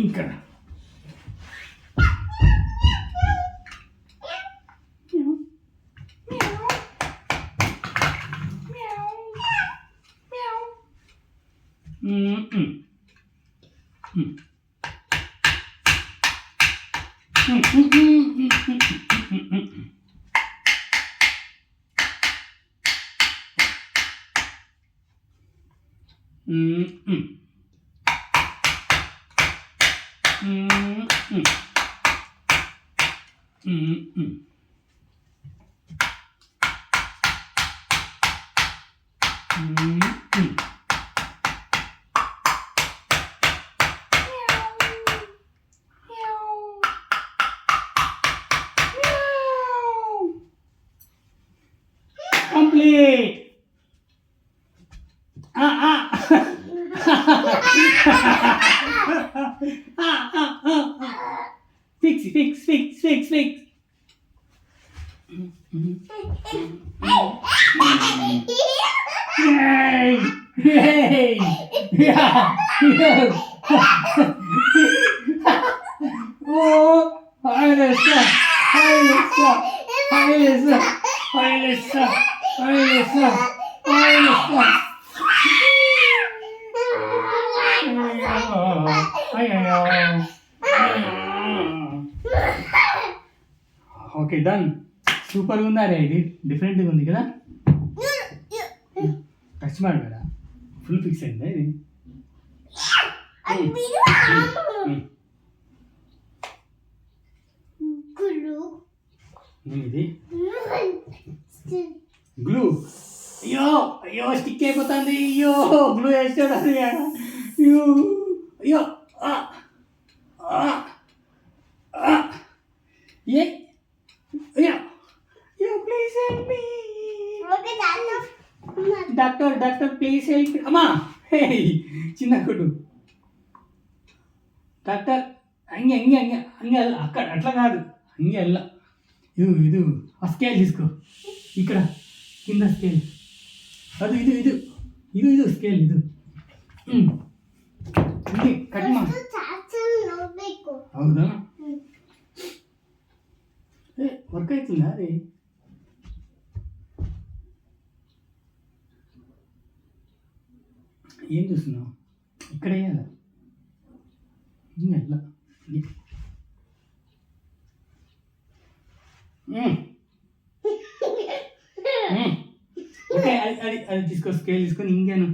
ఇక్కడ complete. Fix. Yay! Yeah. Oh, Ailesa. Okay done. సూపర్గా ఉందా రే, ఇది డిఫరెంట్గా ఉంది కదా. టచ్ ಮಾಡಬೇಡ, ఫుల్ ఫిక్స్ అయిందా ఇది. ఇది గ్లూ. అయ్యో స్టిక్ అయిపోతుంది. గ్లూ వేస్తాడు. అయ్యో please help me. Doctor please help. అమ్మా చిన్న కొడు డాక్టర్. ಹಂಗೆ ಅಲ್ಲ, ಅక్కడ అట్లా కాదు, ಹಂಗೆ ಅಲ್ಲ. ಇದು ಆ ಸ್ಕೇಲ್ తీసుకో, ఇక్కడ కింద స్కేల్. ಅದು ಇದು ಸ್ಕೇಲ್. ಇದು ಕಟ್ ಮಾಡಿ. ಹೌದಾ, ವರ್ಕ್ ಆಯ್ತಲ್ಲ ರೀ. ఏం చూస్తున్నావు? ఇక్కడ వేయాల, ఇంకెಲ್ಲ. ఓకే, అది తీసుకో, స్కేల్ తీసుకొని ఇంకేను.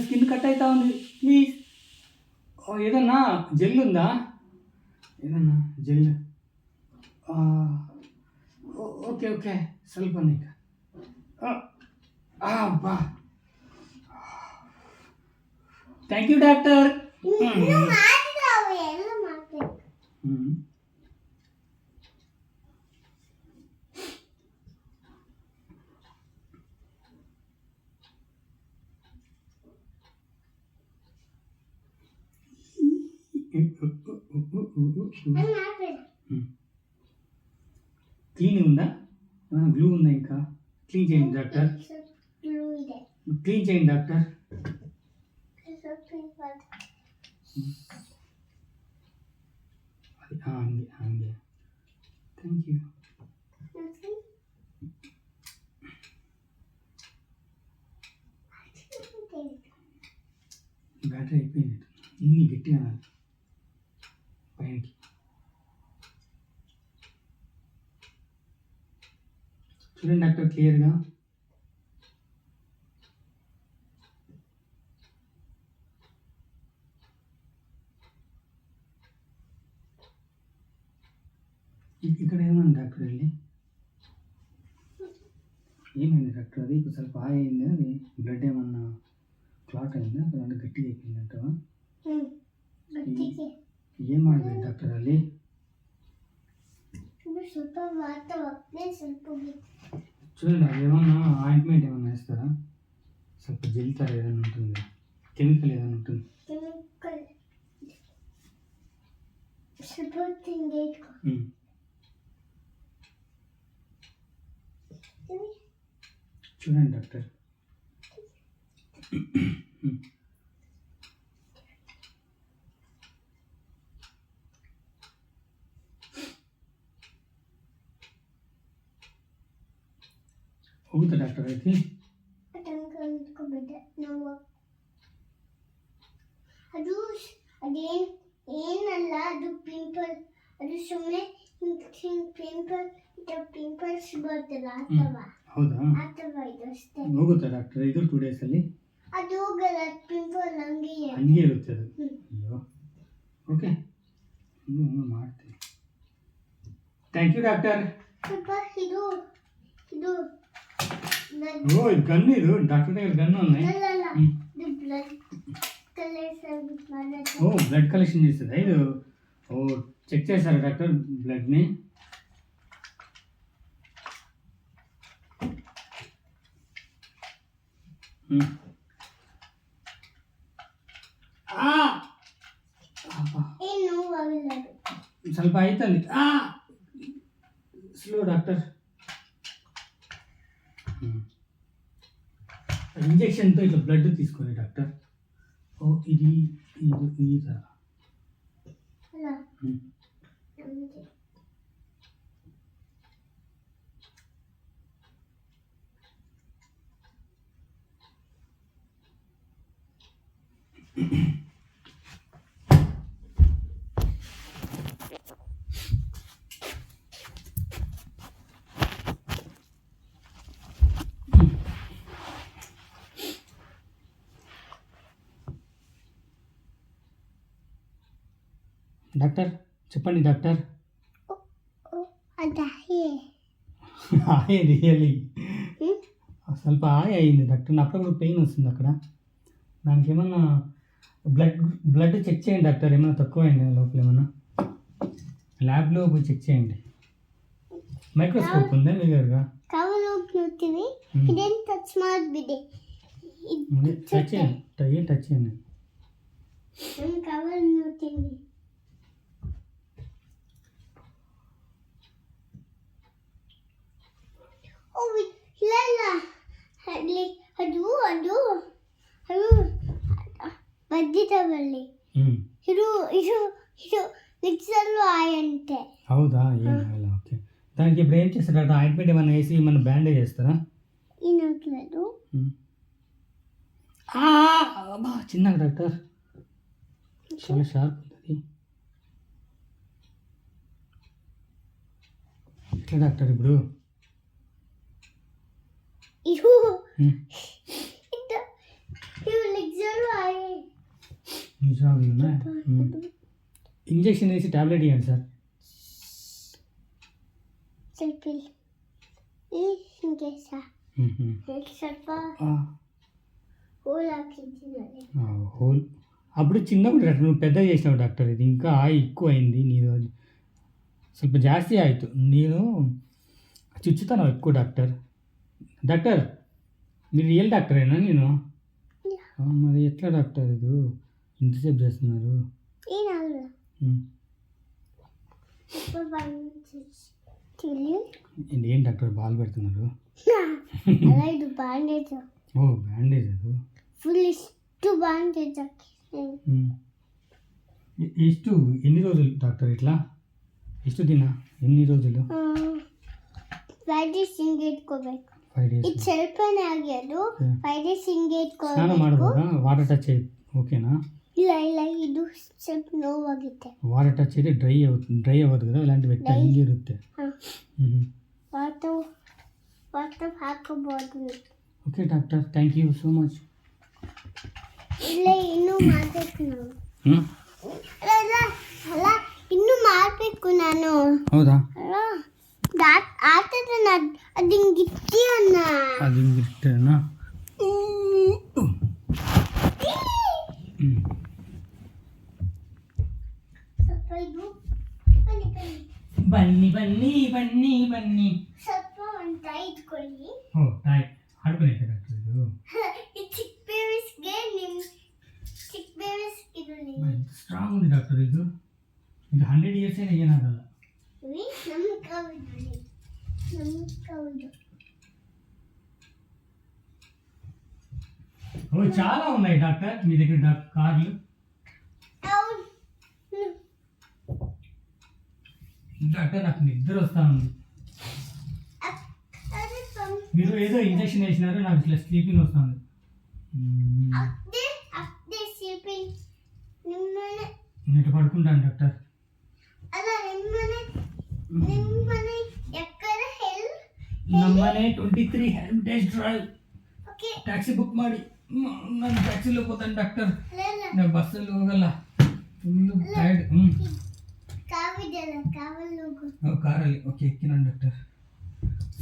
స్కిన్ కట్ అవుతా ఉంది. ప్లీజ్ ఏదన్నా జెల్ ఉందా? ఏదన్నా జెల్? ఓకే ಸ್ವಲ್ಪ ಈಗ. ಅಬ್ಬಾ, ಥ್ಯಾಂಕ್ ಯು ಡಾಕ್ಟರ್. క్లీన్ ఉందా? గ్లూ ఉందా? ఇంకా క్లీన్ చేయండి డాక్టర్. క్లీన్ చేయండి డాక్టర్. ಹಂಗೆ ಥ್ಯಾಂಕ್ ಯು. బ్యాటరీ అయిపోయింది. ఇన్ని గట్టిగా అనాలి పైనకి. చూడండి డాక్టర్ క్లియర్గా. చూడండి డాక్టర్ ಇಲ್ಲಿ ఏమైంది డాక్టర్ అది ఇప్పుడు ಸ್ವಲ್ಪ అయింది అది బ్లడ్ ఏమన్నా క్లాట్ అయిందా అక్కడ గట్టిగా అయిపోయిందంటవా ఏం ಮಾಡಬೇಕು డాక్టర్ ಅಲ್ಲಿ ಸ್ವಲ್ಪ ಸ್ವಲ್ಪ చూడండి అది ఏమన్నా ఆయింట్మెంట్ ఏమన్నా వేస్తారా ಸ್ವಲ್ಪ జెల్ ತರ ఏదైనా ఉంటుంది కెమికల్ ఏదైనా ఉంటుంది చూడండి డాక్టర్ ಹೋಗುತ್ತಾ ಡಾಕ್ಟರ್ ಐತಿ ಅದು ಅದೇನ್ ಏನಲ್ಲ ಅದು ಪಿಂಪಲ್ ಅದು ಸುಮ್ಮನೆ ಪಿಂಪಲ್ಸ್ ಬರ್ತಲ್ಲ ಹೌದಾ ಅಥವಾ ಇದು ಅಷ್ಟೇ ಹೋಗುತ್ತಾ ಡಾಕ್ಟರ್ ಇದು 2 days ಅಲ್ಲಿ ಅದು ಹೋಗಲ್ಲ ಪಿಂಪಲ್ ಹಂಗೆ ಇರುತ್ತೆ ಅದು ಅಯ್ಯೋ ಓಕೆ ಇನ್ನು ಮಾಡ್ತೀನಿ ಥ್ಯಾಂಕ್ ಯು ಡಾಕ್ಟರ್ ಸ್ವಲ್ಪ ಇದು ಇದು ఓ ఇది గన్ ఇది డాక్టర్ దగ్గర గన్ ఉన్నాయి ఇది బ్లడ్ కలెక్షన్ ఓ బ్లడ్ కలెక్షన్ చేస్తుందా ఇది ఓ చెక్ చేశారా డాక్టర్ బ్లడ్ని ಸ್ವಲ್ಪ ಆಯ್ತಲ್ಲಿ ಸ್ಲೋ ಡಾಕ್ಟರ್ ఇంజెక్షన్తో ఇట్లా బ్లడ్ తీసుకోండి డాక్టర్ ఓ ఇది ఇది ఈ ತರ డాక్టర్ చెప్పండి డాక్టర్ ఆయ రియలీ ಸ್ವಲ್ಪ ఆయ అయింది డాక్టర్ అప్పుడప్పుడు పెయిన్ వస్తుంది అక్కడ దానికి ఏమన్నా బ్లడ్ చెక్ చేయండి డాక్టర్ ఏమైనా తక్కువ అయింది లోపల ఏమన్నా ల్యాబ్లో పోయి చెక్ చేయండి మైక్రోస్కోప్ ఉందా మీ దగ్గర టచ్ చేయండి ಇದು ಇದು ಇದು ಮಿಕ್ಸರ್లో ఆయంటే ಹೌದಾ ಏನು ఓకే దానికి ఇప్పుడు ఏం చేస్తారు డాక్టర్ ఆయింట్మెంట్ ఏమైనా వేసి ఏమైనా బ్యాండేజ్ చేస్తారా ఇనట్లేదు చిన్నగా డాక్టర్ చాలా షార్ప్ ఉంటుంది ఎట్లా డాక్టర్ ఇప్పుడు ఇంజెక్షన్ వేసి టాబ్లెట్ ఇవ్వండి సార్ హోల్ అప్పుడు చిన్నప్పుడు డాక్టర్ నువ్వు పెద్ద చేసినావు డాక్టర్ ఇది ఇంకా ఎక్కువ అయింది నీరు ಸ್ವಲ್ಪ ಜಾಸ್ತಿ ಆಯಿತು ನೀನು ಚುಚ್ಚುತ್ತಾನೋ ఎక్కువ డాక్టర్ మీరు రియల్ డాక్టరేనా నేను మరి ఎట్లా డాక్టర్ ఇది ఇంతసేపు చేస్తున్నారు ఏం డాక్టర్ బాల్ పెడుతున్నారు ఓ బ్యాండేజ్ అది ఫుల్ ఇಷ್ಟು బ్యాండేజ్ ಎಷ್ಟು ఎన్ని రోజులు డాక్టర్ ఇట్లా ಎಷ್ಟು ದಿನ ಎన్ని రోజులు 5 days ಹಿಂಗೆ ಇಟ್ಕೋಬೇಕು 5 days ಇದು ಸ್ವಲ್ಪನೇ ಆಗ್ಯದು 5 days ಹಿಂಗೆ ಇಟ್ಕೋಬೇಕು ಸ್ನಾನ ಮಾಡ್ಬೋದಾ ವಾಟರ್ ಟಚ್ ಓಕೆನಾ ಇಲ್ಲ ಇಲ್ಲ ಇದು ಸ್ವಲ್ಪ ನೋವಾಗುತ್ತೆ ವಾಟರ್ ಟಚ್ అయితే డ్రై అవ్వదు కదా ఇలాంటి వ్యక్తి ಹಿಂಗೆ ఇರುತ್ತೆ వాటర్ ಹಾಕಬಹುದು okay doctor thank you so much ಇಲ್ಲ ಇನ್ನೂ ಮಾಡಬೇಕು ನಾನು ಅಲ್ಲ ಇನ್ನೂ ಮಾಡಬೇಕು ನಾನು ಹೌದಾ ಆತದ ಅದು ಹಿಂಗಿತ್ತಿ ಅನ್ನ ಅದು ಹಿಂಗಿರ್ತೇನಾ ಸ್ವಲ್ಪ ಇದು ಬನ್ನಿ ಬನ್ನಿ ಬನ್ನಿ ಬನ್ನಿ ಸ್ವಲ್ಪ ಒಂದು ತಾಯಿ ಇಟ್ಕೊಳ್ಳಿ ಓ ತಾಯಿ ಹಾಡ್ಕೊಳಕ್ಕೆ ಇದು ಈ ಚಿಕ್ಕ ಬೇಬಿಸ್ಗೆ ಚಿಕ್ಕ ಬೇಬಿಸ್ ಇದು ಸ್ಟ್ರಾಂಗ್ ఉంది ಡಾಕ್ಟರ್ ಇದು 100 ಇಯರ್ಸ್ ಏನಾಗಲ್ಲ ನಮ್ಮ ಕೌದು ఓ చాలా ఉన్నాయి డాక్టర్ మీ దగ్గర కార్లు డాక్టర్ నాకు నిద్ర వస్తా ఉంది మీరు ఏదో ఇంజెక్షన్ వేసినారు నాకు ఇట్లా స్లీపింగ్ వస్తుంది నేను పడుకుంటాను డాక్టర్ ನಮ್ಮನೆ 23 ಹೆರಿಟೇಜ್ ಡ್ರೈವ್ ಟ್ಯಾಕ್ಸಿ ಬುಕ್ ಮಾಡಿ ನಾನು ಟ್ಯಾಕ್ಸಿಲಿ ಹೋಗ್ತಾನೆ ಡಾಕ್ಟರ್ ನಾನು ಬಸ್ಸಲ್ಲಿ ಹೋಗಲ್ಲ ಫುಲ್ಲು ಟೈರ್ಡ್ ಕಾರಲ್ಲಿ ಓಕೆ ఎక్కినాను డాక్టర్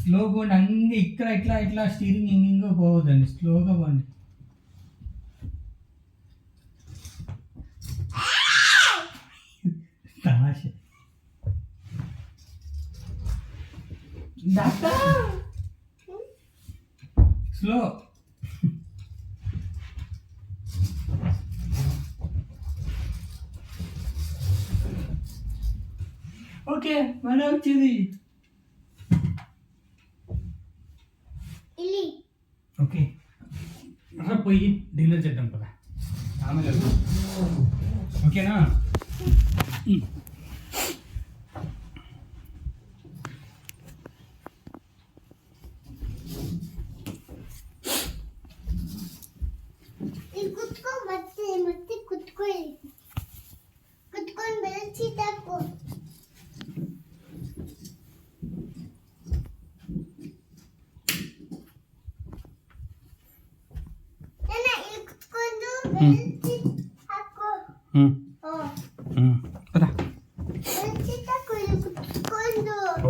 స్లో పోండి అంగే ఇక్కడ ఇట్లా ఇట్లా స్టీరింగ్ ఇంగింగో పోవద్దండి స్లోగా పోండి తమాష డాక్టర్ స్లో ఓకే మన వచ్చింది ఓకే రా పోయి డిన్నర్ చేద్దాం కదా ఆమె ఓకేనా ಕುತ್ಕೊಂಡು ಬೆಳೆಸಿದಾಕು పద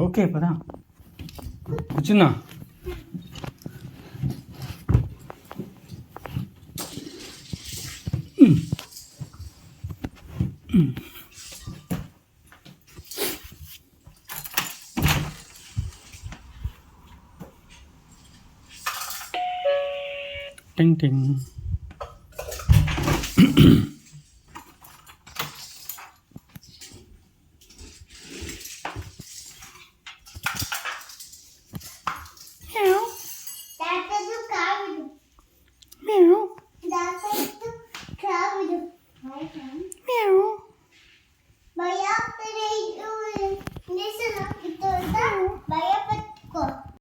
ఓకే పద కూర్చున్నా టింగ్ టింగ్